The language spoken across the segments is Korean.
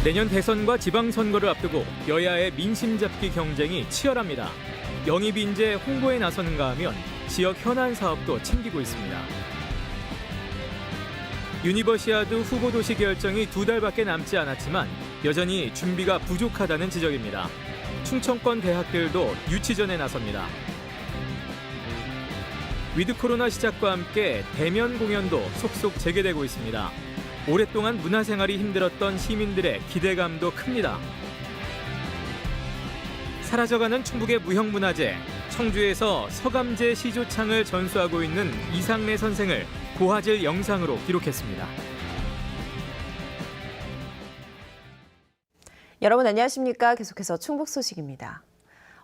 내년 대선과 지방선거를 앞두고 여야의 민심 잡기 경쟁이 치열합니다. 영입 인재 홍보에 나서는가 하면 지역 현안 사업도 챙기고 있습니다. 유니버시아드 후보 도시 결정이 2달밖에 남지 않았지만 여전히 준비가 부족하다는 지적입니다. 충청권 대학들도 유치전에 나섭니다. 위드 코로나 시작과 함께 대면 공연도 속속 재개되고 있습니다. 오랫동안 문화생활이 힘들었던 시민들의 기대감도 큽니다. 사라져가는 충북의 무형문화재, 청주에서 서감제 시조창을 전수하고 있는 이상래 선생을 고화질 영상으로 기록했습니다. 여러분 안녕하십니까? 계속해서 충북 소식입니다.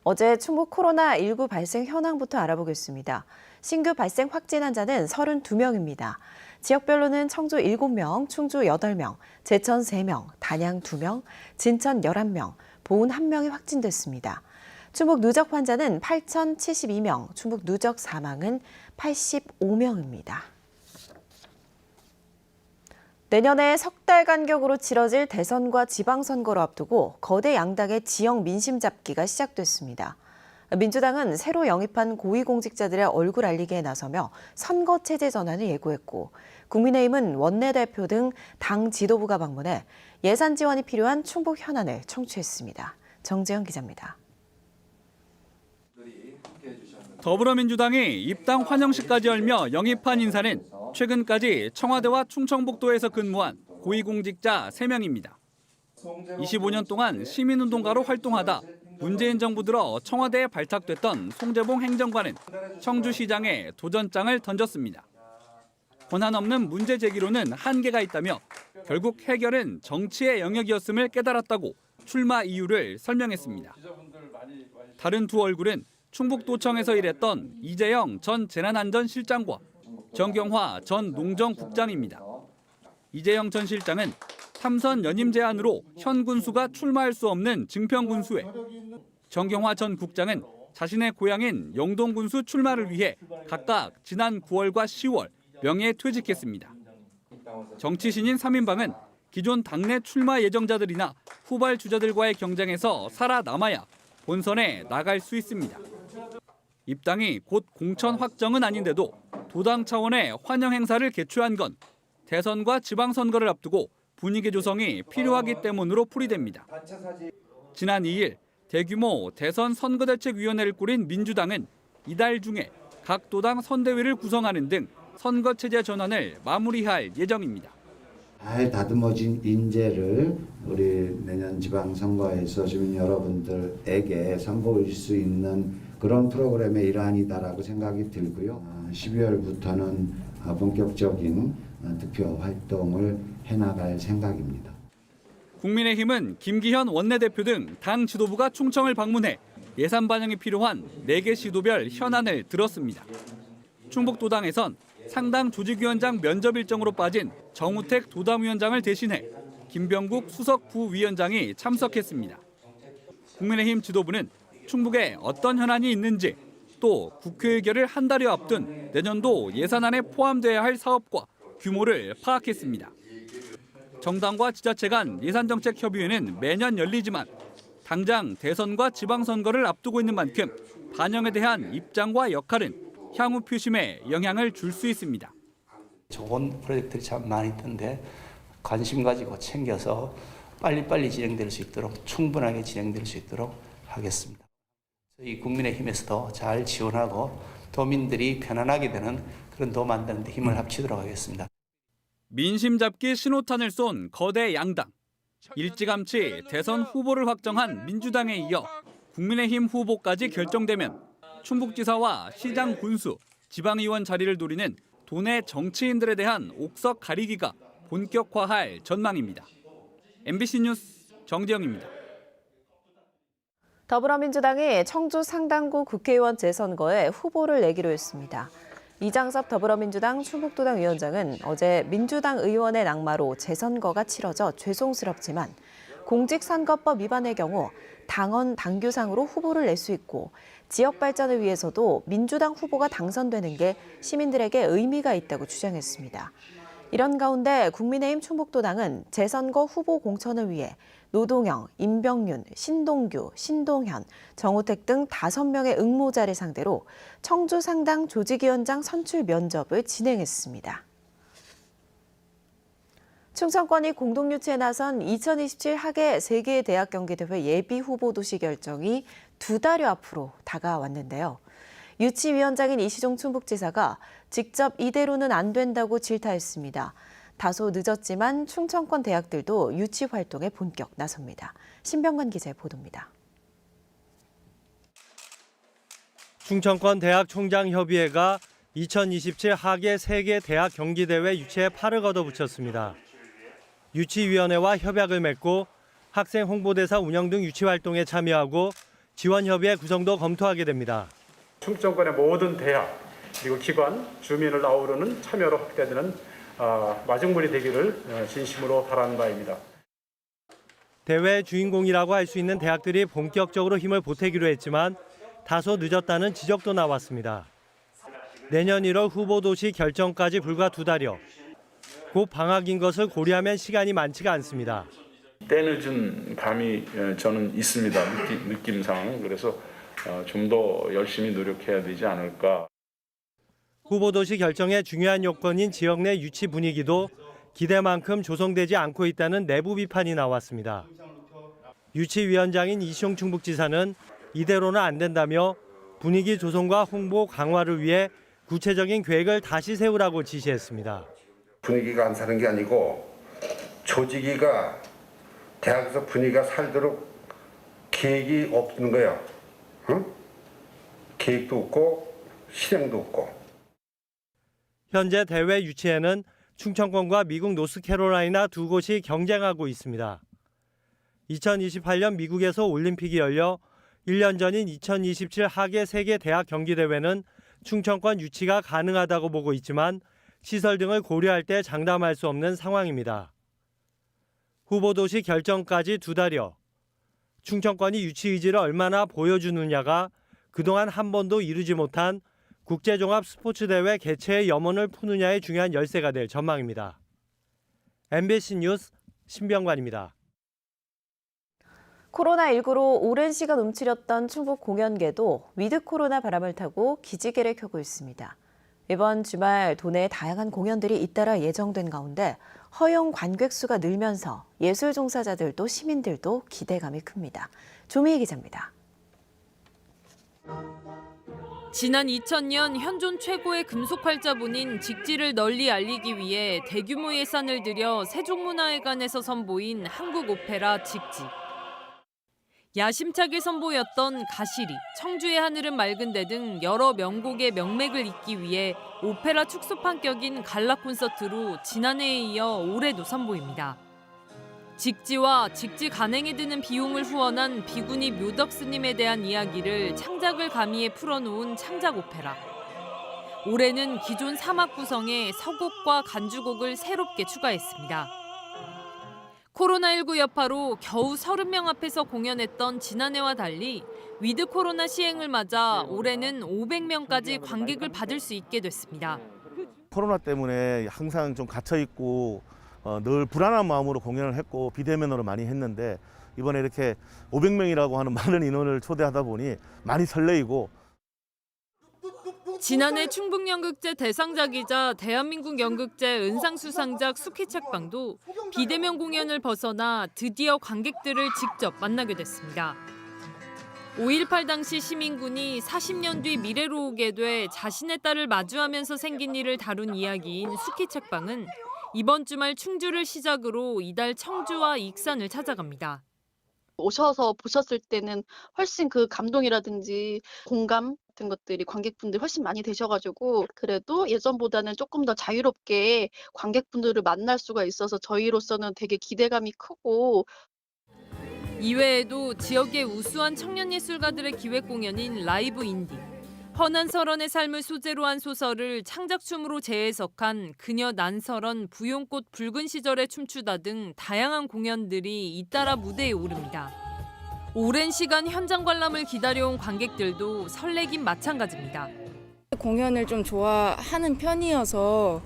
어제 충북 코로나19 발생 현황부터 알아보겠습니다. 신규 발생 확진 환자는 32명입니다. 지역별로는 청주 7명, 충주 8명, 제천 3명, 단양 2명, 진천 11명, 보은 1명이 확진됐습니다. 충북 누적 환자는 8,072명, 충북 누적 사망은 85명입니다. 내년에 석 달 간격으로 치러질 대선과 지방선거를 앞두고 거대 양당의 지역 민심 잡기가 시작됐습니다. 민주당은 새로 영입한 고위공직자들의 얼굴 알리기에 나서며 선거체제 전환을 예고했고, 국민의힘은 원내대표 등 당 지도부가 방문해 예산 지원이 필요한 충북 현안을 청취했습니다. 정재현 기자입니다. 더불어민주당이 입당 환영식까지 열며 영입한 인사는 최근까지 청와대와 충청북도에서 근무한 고위공직자 3명입니다. 25년 동안 시민운동가로 활동하다 문재인 정부 들어 청와대에 발탁됐던 송재봉 행정관은 청주시장에 도전장을 던졌습니다. 권한 없는 문제 제기로는 한계가 있다며 결국 해결은 정치의 영역이었음을 깨달았다고 출마 이유를 설명했습니다. 다른 두 얼굴은 충북도청에서 일했던 이재영 전 재난안전실장과 정경화 전 농정국장입니다. 이재영 전 실장은 삼선 연임 제한으로 현 군수가 출마할 수 없는 증평군수에, 정경화 전 국장은 자신의 고향인 영동군수 출마를 위해 각각 지난 9월과 10월 명예퇴직했습니다. 정치신인 3인방은 기존 당내 출마 예정자들이나 후발 주자들과의 경쟁에서 살아남아야 본선에 나갈 수 있습니다. 입당이 곧 공천 확정은 아닌데도 도당 차원의 환영 행사를 개최한 건 대선과 지방선거를 앞두고 분위기 조성이 필요하기 때문으로 풀이됩니다. 지난 2일 대규모 대선 선거대책위원회를 꾸린 민주당은 이달 중에 각 도당 선대위를 구성하는 등 선거체제 전환을 마무리할 예정입니다. 잘 다듬어진 인재를 우리 내년 지방선거에서 주민 여러분들에게 선보일 수 있는 그런 프로그램의 일환이다라고 생각이 들고요. 12월부터는 본격적인 득표 활동을 해나갈 생각입니다. 국민의힘은 김기현 원내대표 등 당 지도부가 충청을 방문해 예산 반영이 필요한 4개 시도별 현안을 들었습니다. 충북도당에선 상당 조직위원장 면접 일정으로 빠진 정우택 도당위원장을 대신해 김병국 수석 부위원장이 참석했습니다. 국민의힘 지도부는 충북에 어떤 현안이 있는지, 또 국회 의결을 한 달여 앞둔 내년도 예산안에 포함돼야 할 사업과 규모를 파악했습니다. 정당과 지자체 간 예산정책협의회는 매년 열리지만 당장 대선과 지방선거를 앞두고 있는 만큼 반영에 대한 입장과 역할은 향후 표심에 영향을 줄 수 있습니다. 좋은 프로젝트들이 참 많이 있던데 관심 가지고 챙겨서 빨리빨리 진행될 수 있도록 충분하게 진행될 수 있도록 하겠습니다. 저희 국민의힘에서도 잘 지원하고 도민들이 편안하게 되는 그런 도 만드는 데 힘을 합치도록 하겠습니다. 민심 잡기 신호탄을 쏜 거대 양당. 일찌감치 대선 후보를 확정한 민주당에 이어 국민의힘 후보까지 결정되면 충북지사와 시장 군수, 지방의원 자리를 노리는 도내 정치인들에 대한 옥석 가리기가 본격화할 전망입니다. MBC 뉴스 정재영입니다. 더불어민주당이 청주 상당구 국회의원 재선거에 후보를 내기로 했습니다. 이장섭 더불어민주당 충북도당 위원장은 어제 민주당 의원의 낙마로 재선거가 치러져 죄송스럽지만 공직선거법 위반의 경우 당원 당규상으로 후보를 낼 수 있고 지역 발전을 위해서도 민주당 후보가 당선되는 게 시민들에게 의미가 있다고 주장했습니다. 이런 가운데 국민의힘 충북도당은 재선거 후보 공천을 위해 노동영, 임병윤, 신동규, 신동현, 정우택 등 5명의 응모자를 상대로 청주 상당 조직위원장 선출 면접을 진행했습니다. 충청권이 공동유치에 나선 2027 하계 세계 대학 경기대회 예비 후보 도시 결정이 2달여 앞으로 다가왔는데요. 유치위원장인 이시종 충북지사가 직접 이대로는 안 된다고 질타했습니다. 다소 늦었지만 충청권 대학들도 유치 활동에 본격 나섭니다. 신병관 기자의 보도입니다. 충청권 대학총장협의회가 2027 하계 세계 대학 경기대회 유치에 팔을 걷어붙였습니다. 유치위원회와 협약을 맺고 학생 홍보대사 운영 등 유치 활동에 참여하고 지원협의회 구성도 검토하게 됩니다. 충청권의 모든 대학 그리고 기관, 주민을 아우르는 참여로 확대되는 마중물이 되기를 진심으로 바라는 바입니다. 대회 주인공이라고 할 수 있는 대학들이 본격적으로 힘을 보태기로 했지만 다소 늦었다는 지적도 나왔습니다. 내년 1월 후보도시 결정까지 불과 2달여. 곧 방학인 것을 고려하면 시간이 많지가 않습니다. 때늦은 감이 저는 있습니다. 느낌상. 그래서 좀 더 열심히 노력해야 되지 않을까. 후보도시 결정의 중요한 요건인 지역 내 유치 분위기도 기대만큼 조성되지 않고 있다는 내부 비판이 나왔습니다. 유치위원장인 이시종 충북지사는 이대로는 안 된다며 분위기 조성과 홍보 강화를 위해 구체적인 계획을 다시 세우라고 지시했습니다. 분위기가 안 사는 게 아니고 조직위가 대학에서 분위기가 살도록 계획이 없는 거예요. 응? 계획도 없고 실행도 없고. 현재 대회 유치에는 충청권과 미국 노스캐롤라이나 2곳이 경쟁하고 있습니다. 2028년 미국에서 올림픽이 열려 1년 전인 2027 하계 세계 대학 경기대회는 충청권 유치가 가능하다고 보고 있지만 시설 등을 고려할 때 장담할 수 없는 상황입니다. 후보도시 결정까지 2달여. 충청권이 유치 의지를 얼마나 보여주느냐가 그동안 한 번도 이루지 못한 국제종합스포츠대회 개최의 염원을 푸느냐의 중요한 열쇠가 될 전망입니다. MBC 뉴스 신병관입니다. 코로나19로 오랜 시간 움츠렸던 충북 공연계도 위드 코로나 바람을 타고 기지개를 켜고 있습니다. 이번 주말 도내에 다양한 공연들이 잇따라 예정된 가운데 허용 관객 수가 늘면서 예술 종사자들도 시민들도 기대감이 큽니다. 조미희 기자입니다. 지난 2000년 현존 최고의 금속 활자본인 직지를 널리 알리기 위해 대규모 예산을 들여 세종문화회관에서 선보인 한국 오페라 직지. 야심차게 선보였던 가시리, 청주의 하늘은 맑은 데 등 여러 명곡의 명맥을 잇기 위해 오페라 축소 판격인 갈라 콘서트로 지난해에 이어 올해도 선보입니다. 직지와 직지 간행에 드는 비용을 후원한 비구니 묘덕 스님에 대한 이야기를 창작을 가미해 풀어놓은 창작 오페라. 올해는 기존 3악 구성에 서곡과 간주곡을 새롭게 추가했습니다. 코로나19 여파로 겨우 30명 앞에서 공연했던 지난해와 달리 위드 코로나 시행을 맞아 올해는 500명까지 관객을 받을 수 있게 됐습니다. 코로나 때문에 항상 좀 갇혀있고 늘 불안한 마음으로 공연을 했고 비대면으로 많이 했는데 이번에 이렇게 500명이라고 하는 많은 인원을 초대하다 보니 많이 설레이고 지난해 충북연극제 대상작이자 대한민국 연극제 은상수상작 수키책방도 비대면 공연을 벗어나 드디어 관객들을 직접 만나게 됐습니다. 5.18 당시 시민군이 40년 뒤 미래로 오게 돼 자신의 딸을 마주하면서 생긴 일을 다룬 이야기인 수키책방은 이번 주말 충주를 시작으로 이달 청주와 익산을 찾아갑니다. 오셔서 보셨을 때는 훨씬 그 감동이라든지 공감 같은 것들이 관객분들이 훨씬 많이 되셔가지고 그래도 예전보다는 조금 더 자유롭게 관객분들을 만날 수가 있어서 저희로서는 되게 기대감이 크고 이외에도 지역의 우수한 청년 예술가들의 기획 공연인 라이브 인디, 허난설원의 삶을 소재로 한 소설을 창작춤으로 재해석한 그녀 난설원 부용꽃 붉은 시절에 춤추다 등 다양한 공연들이 잇따라 무대에 오릅니다. 오랜 시간 현장 관람을 기다려온 관객들도 설레긴 마찬가지입니다. 공연을 좀 좋아하는 편이어서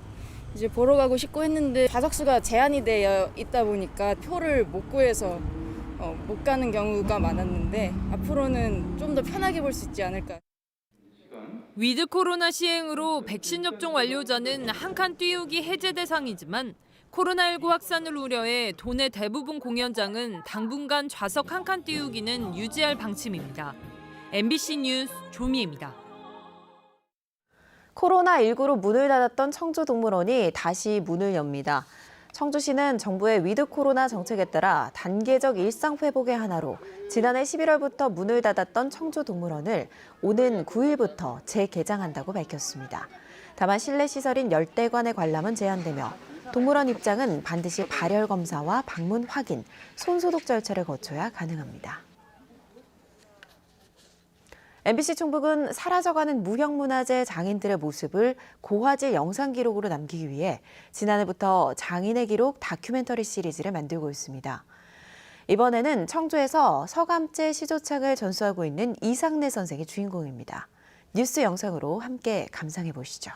이제 보러 가고 싶고 했는데 좌석수가 제한이 되어 있다 보니까 표를 못 구해서 못 가는 경우가 많았는데 앞으로는 좀 더 편하게 볼 수 있지 않을까. 위드 코로나 시행으로 백신 접종 완료자는 한 칸 띄우기 해제 대상이지만 코로나19 확산을 우려해 도내 대부분 공연장은 당분간 좌석 한 칸 띄우기는 유지할 방침입니다. MBC 뉴스 조미애입니다. 코로나19로 문을 닫았던 청주동물원이 다시 문을 엽니다. 청주시는 정부의 위드 코로나 정책에 따라 단계적 일상 회복의 하나로 지난해 11월부터 문을 닫았던 청주동물원을 오는 9일부터 재개장한다고 밝혔습니다. 다만 실내 시설인 열대관의 관람은 제한되며 동물원 입장은 반드시 발열 검사와 방문 확인, 손 소독 절차를 거쳐야 가능합니다. MBC 충북은 사라져가는 무형문화재 장인들의 모습을 고화질 영상 기록으로 남기기 위해 지난해부터 장인의 기록 다큐멘터리 시리즈를 만들고 있습니다. 이번에는 청주에서 서감제 시조창을 전수하고 있는 이상래 선생이 주인공입니다. 뉴스 영상으로 함께 감상해 보시죠.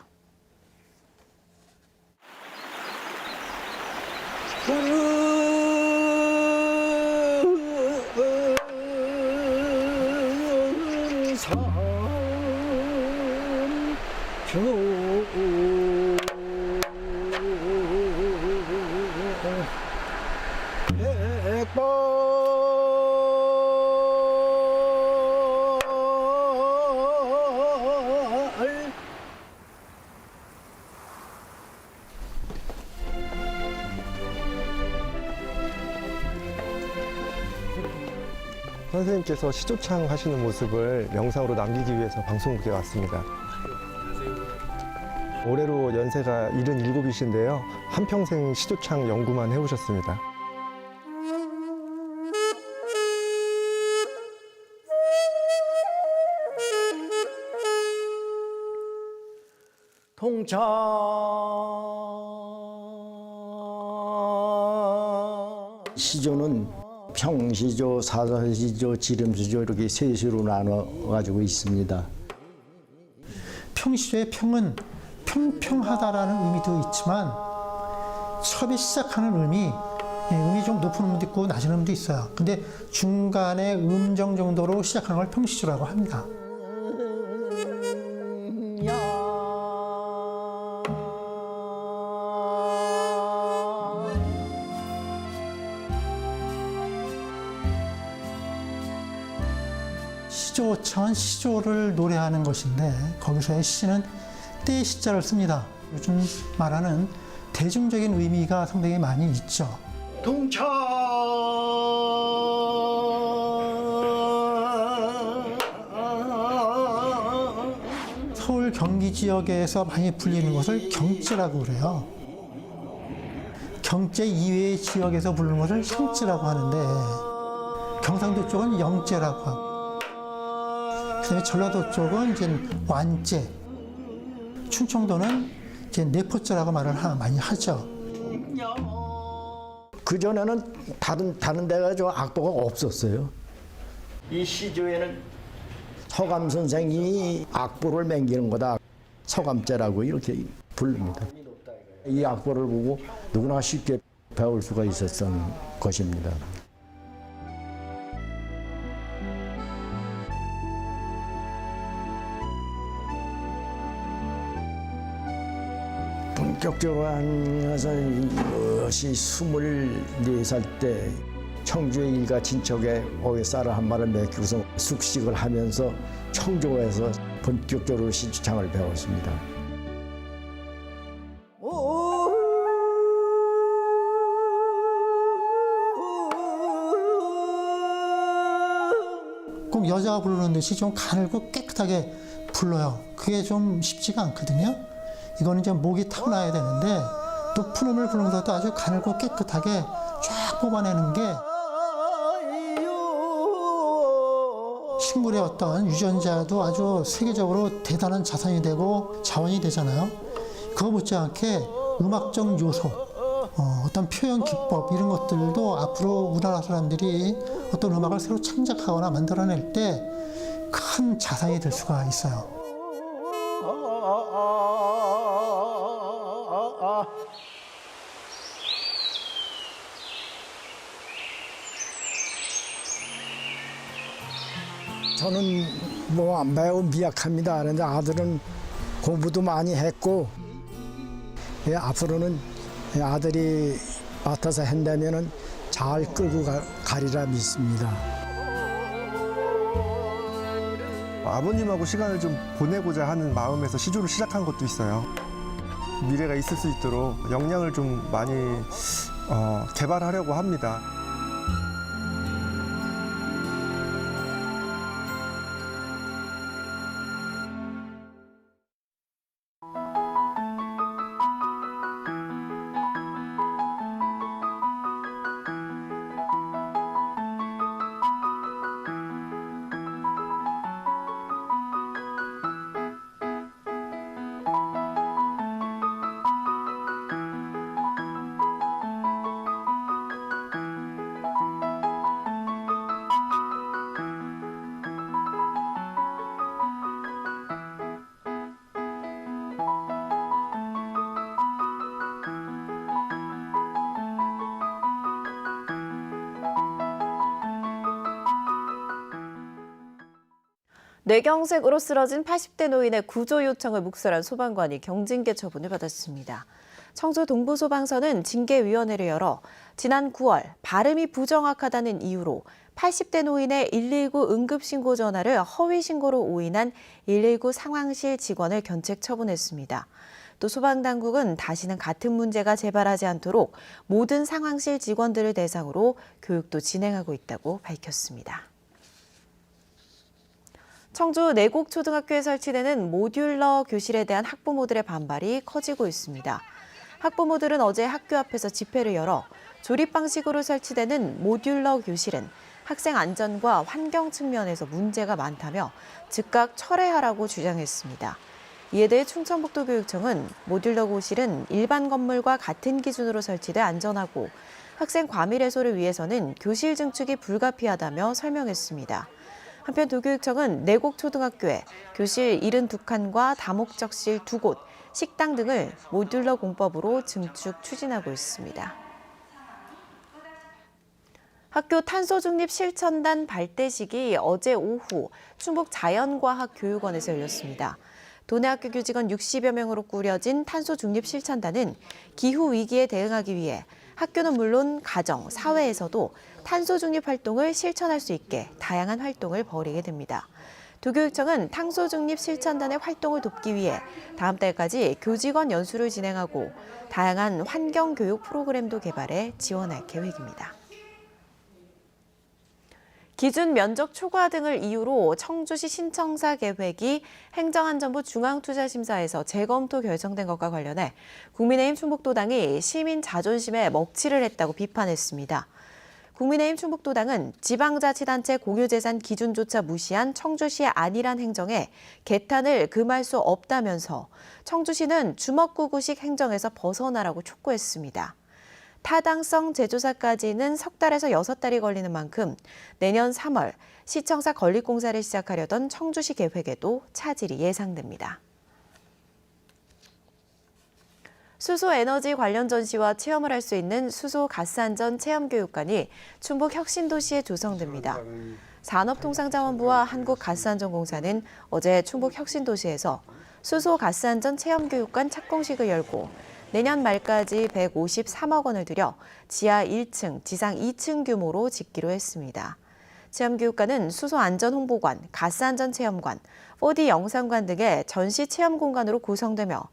선생님께서 시조창 하시는 모습을 영상으로 남기기 위해서 방송국에 왔습니다. 올해로 연세가 77이신데요. 한평생 시조창 연구만 해오셨습니다. 시조는 평시조, 사사시조, 지름시조 이렇게 세 시로 나눠가지고 있습니다. 평시조의 평은 평평하다라는 의미도 있지만 처음에 시작하는 음이 좀 높은 음도 있고 낮은 음도 있어요. 근데 중간에 음정 정도로 시작하는 걸 평시조라고 합니다. 시조창은 시조를 노래하는 것인데 거기서의 시는 때의 시자를 씁니다. 요즘 말하는 대중적인 의미가 상당히 많이 있죠. 동창 서울 경기 지역에서 많이 불리는 것을 경제라고 그래요. 경제 이외의 지역에서 부르는 것을 향제라고 하는데 경상도 쪽은 영제라고 하고 그다음에 전라도 쪽은 이제 완제, 충청도는 이제 내포자라고 말을 많이 하죠. 그 전에는 다른 데가 저 악보가 없었어요. 이 시조에는 서감 선생이 악보를 맹기는 거다. 서감제라고 이렇게 부릅니다. 이 악보를 보고 누구나 쉽게 배울 수가 있었던 것입니다. 본격적으로 한 것이 24살 때 청주의 일가 친척에 어휘쌀을 한 마를 맡기고서 숙식을 하면서 청주에서 본격적으로 시조창을 배웠습니다. 꼭 여자가 부르는 듯이 좀 가늘고 깨끗하게 불러요. 그게 좀 쉽지가 않거든요. 이거는 이제 목이 타고나야 되는데 높은 음을 부르는 것도 아주 가늘고 깨끗하게 쫙 뽑아내는 게 식물의 어떤 유전자도 아주 세계적으로 대단한 자산이 되고 자원이 되잖아요. 그거 못지않게 음악적 요소, 어떤 표현 기법 이런 것들도 앞으로 우리나라 사람들이 어떤 음악을 새로 창작하거나 만들어낼 때 큰 자산이 될 수가 있어요. 저는 뭐 매우 미약합니다. 그런데 아들은 공부도 많이 했고 앞으로는 아들이 맡아서 한다면은 잘 끌고 가리라 믿습니다. 아버님하고 시간을 좀 보내고자 하는 마음에서 시조를 시작한 것도 있어요. 미래가 있을 수 있도록 역량을 좀 많이 개발하려고 합니다. 뇌경색으로 쓰러진 80대 노인의 구조 요청을 묵살한 소방관이 경징계 처분을 받았습니다. 청주 동부소방서는 징계위원회를 열어 지난 9월 발음이 부정확하다는 이유로 80대 노인의 119 응급신고 전화를 허위 신고로 오인한 119 상황실 직원을 견책 처분했습니다. 또 소방당국은 다시는 같은 문제가 재발하지 않도록 모든 상황실 직원들을 대상으로 교육도 진행하고 있다고 밝혔습니다. 청주 내곡초등학교에 설치되는 모듈러 교실에 대한 학부모들의 반발이 커지고 있습니다. 학부모들은 어제 학교 앞에서 집회를 열어 조립 방식으로 설치되는 모듈러 교실은 학생 안전과 환경 측면에서 문제가 많다며 즉각 철회하라고 주장했습니다. 이에 대해 충청북도교육청은 모듈러 교실은 일반 건물과 같은 기준으로 설치돼 안전하고 학생 과밀 해소를 위해서는 교실 증축이 불가피하다며 설명했습니다. 한편 도교육청은 내곡초등학교에 교실 72칸과 다목적실 2곳, 식당 등을 모듈러 공법으로 증축 추진하고 있습니다. 학교 탄소중립 실천단 발대식이 어제 오후 충북자연과학교육원에서 열렸습니다. 도내학교 교직원 60여 명으로 꾸려진 탄소중립 실천단은 기후위기에 대응하기 위해 학교는 물론 가정, 사회에서도 탄소중립 활동을 실천할 수 있게 다양한 활동을 벌이게 됩니다. 도교육청은 탄소중립 실천단의 활동을 돕기 위해 다음 달까지 교직원 연수를 진행하고 다양한 환경교육 프로그램도 개발해 지원할 계획입니다. 기준 면적 초과 등을 이유로 청주시 신청사 계획이 행정안전부 중앙투자심사에서 재검토 결정된 것과 관련해 국민의힘 충북도당이 시민 자존심에 먹칠을 했다고 비판했습니다. 국민의힘 충북도당은 지방자치단체 공유재산 기준조차 무시한 청주시의 안일한 행정에 개탄을 금할 수 없다면서 청주시는 주먹구구식 행정에서 벗어나라고 촉구했습니다. 타당성 재조사까지는 석 달에서 6달이 걸리는 만큼 내년 3월 시청사 건립공사를 시작하려던 청주시 계획에도 차질이 예상됩니다. 수소에너지 관련 전시와 체험을 할 수 있는 수소가스안전 체험교육관이 충북 혁신도시에 조성됩니다. 산업통상자원부와 한국가스안전공사는 어제 충북 혁신도시에서 수소가스안전 체험교육관 착공식을 열고 내년 말까지 153억 원을 들여 지하 1층, 지상 2층 규모로 짓기로 했습니다. 체험교육관은 수소안전홍보관, 가스안전체험관, 4D 영상관 등의 전시 체험 공간으로 구성되며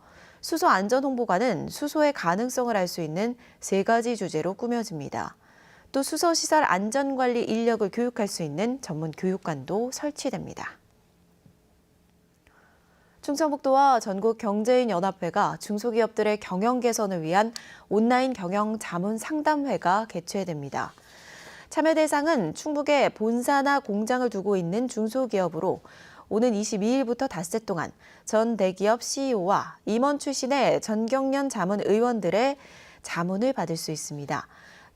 수소안전홍보관은 수소의 가능성을 알 수 있는 3가지 주제로 꾸며집니다. 또 수소시설 안전관리 인력을 교육할 수 있는 전문 교육관도 설치됩니다. 충청북도와 전국경제인연합회가 중소기업들의 경영 개선을 위한 온라인 경영 자문 상담회가 개최됩니다. 참여 대상은 충북에 본사나 공장을 두고 있는 중소기업으로 오는 22일부터 닷새 동안 전 대기업 CEO와 임원 출신의 전경련 자문 의원들의 자문을 받을 수 있습니다.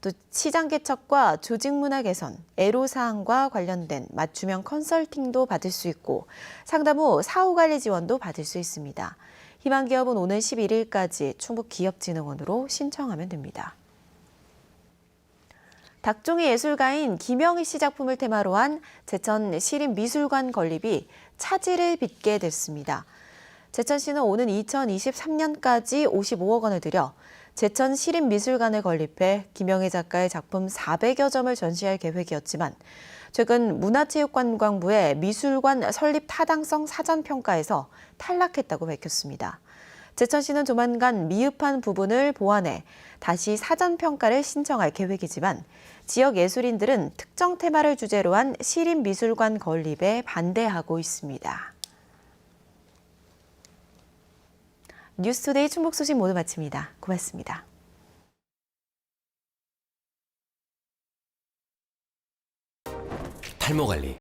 또 시장 개척과 조직 문화 개선, 애로사항과 관련된 맞춤형 컨설팅도 받을 수 있고 상담 후 사후 관리 지원도 받을 수 있습니다. 희망기업은 오는 11일까지 충북기업진흥원으로 신청하면 됩니다. 닭종이 예술가인 김영희 씨 작품을 테마로 한 제천 시립미술관 건립이 차질을 빚게 됐습니다. 제천시는 오는 2023년까지 55억 원을 들여 제천 시립미술관을 건립해 김영희 작가의 작품 400여 점을 전시할 계획이었지만 최근 문화체육관광부의 미술관 설립 타당성 사전평가에서 탈락했다고 밝혔습니다. 제천시는 조만간 미흡한 부분을 보완해 다시 사전평가를 신청할 계획이지만 지역 예술인들은 특정 테마를 주제로 한 시립미술관 건립에 반대하고 있습니다. 뉴스투데이 충북 소식 모두 마칩니다. 고맙습니다. 탈모 관리